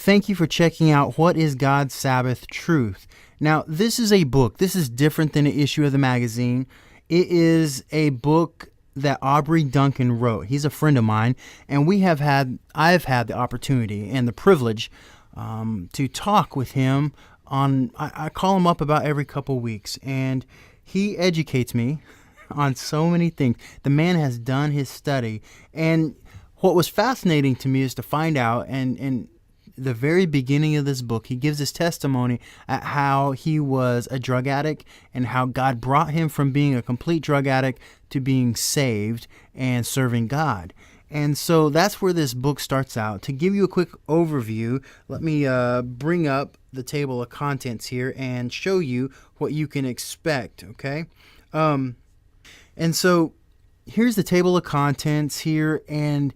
Thank you for checking out What is God's Sabbath Truth. Now, this is a book. This is different than an issue of the magazine. It is a book that Aubrey Duncan wrote. He's a friend of mine, and I've had the opportunity and the privilege to talk with him on, I call him up about every couple weeks, and he educates me on so many things. The man has done his study, and what was fascinating to me is to find out, and the very beginning of this book, he gives his testimony at how he was a drug addict and how God brought him from being a complete drug addict to being saved and serving God. And so that's where this book starts out. To give you a quick overview, let me bring up the table of contents here and show you what you can expect, okay? And so here's the table of contents here, and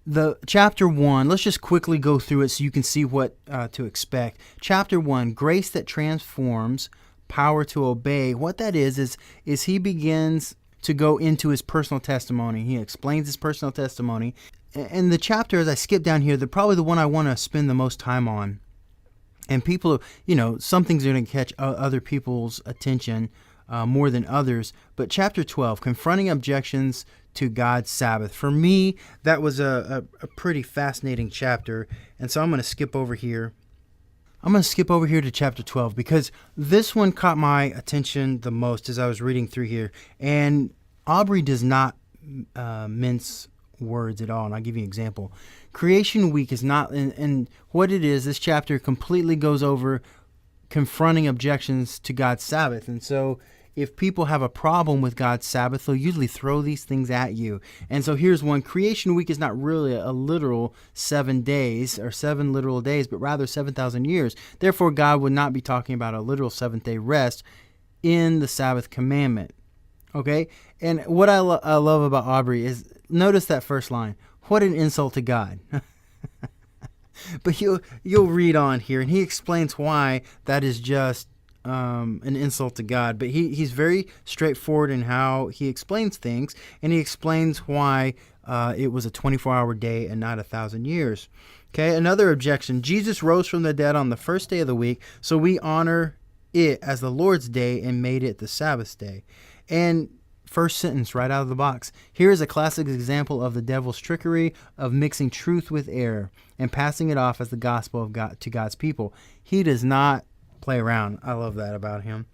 the chapter 1, let's just quickly go through it so you can see what to expect. Chapter 1, grace that transforms, power to obey. What that is he begins to go into his personal testimony. He explains his personal testimony. And the chapter, as I skip down here, probably the one I want to spend the most time on. And people, some things are going to catch other people's attention more than others. But chapter 12, confronting objections to God's Sabbath. For me, that was a pretty fascinating chapter. And so I'm going to skip over here. I'm going to skip over here to chapter 12 because this one caught my attention the most as I was reading through here. And Aubrey does not mince words at all. And I'll give you an example. Creation week is not, and what it is, this chapter completely goes over confronting objections to God's Sabbath. And so if people have a problem with God's Sabbath, they'll usually throw these things at you. And so here's one. Creation week is not really a literal 7 days or 7 literal days, but rather 7,000 years. Therefore, God would not be talking about a literal seventh-day rest in the Sabbath commandment. Okay? And what I love about Aubrey is, notice that first line. What an insult to God. But you'll read on here, and he explains why that is just an insult to God. But he's very straightforward in how he explains things, and he explains why it was a 24-hour day and not 1,000 years. Okay, another objection. Jesus rose from the dead on the first day of the week, so we honor it as the Lord's day and made it the Sabbath day. And first sentence right out of the box. Here is a classic example of the devil's trickery of mixing truth with error and passing it off as the gospel of God to God's people. He does not play around. I love that about him.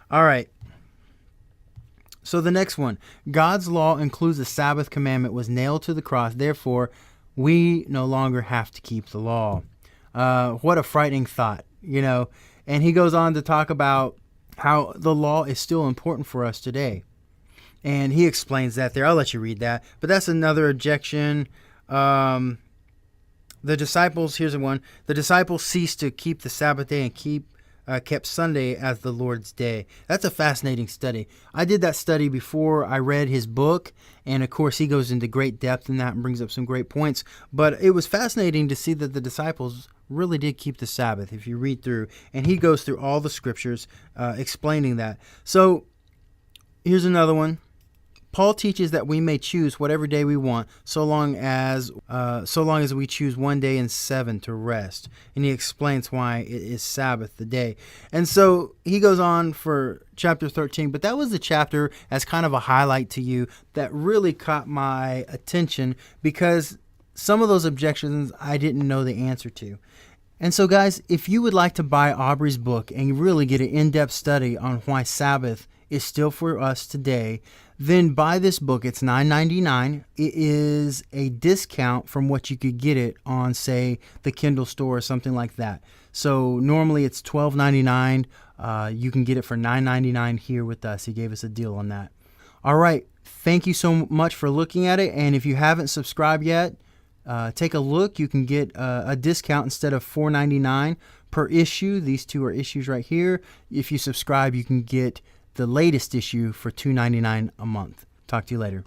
All right. So the next one. God's law includes the Sabbath commandment was nailed to the cross. Therefore, we no longer have to keep the law. What a frightening thought, And he goes on to talk about how the law is still important for us today. And he explains that there. I'll let you read that. But that's another objection. The disciples, here's one. The disciples ceased to keep the Sabbath day and kept Sunday as the Lord's day. That's a fascinating study. I did that study before I read his book. And of course, he goes into great depth in that and brings up some great points. But it was fascinating to see that the disciples really did keep the Sabbath if you read through. And he goes through all the scriptures explaining that. So here's another one. Paul teaches that we may choose whatever day we want, so long as we choose one day in 7 to rest. And he explains why it is Sabbath, the day. And so he goes on for chapter 13, but that was the chapter as kind of a highlight to you that really caught my attention because some of those objections I didn't know the answer to. And so, guys, if you would like to buy Aubrey's book and really get an in-depth study on why Sabbath is still for us today, then buy this book. It's $9.99. It is a discount from what you could get it on, say, the Kindle store or something like that. So normally it's $12.99. You can get it for $9.99 here with us. He gave us a deal on that. All right. Thank you so much for looking at it. And if you haven't subscribed yet, take a look. You can get a discount instead of $4.99 per issue. These two are issues right here. If you subscribe, you can get the latest issue for $2.99 a month. Talk to you later.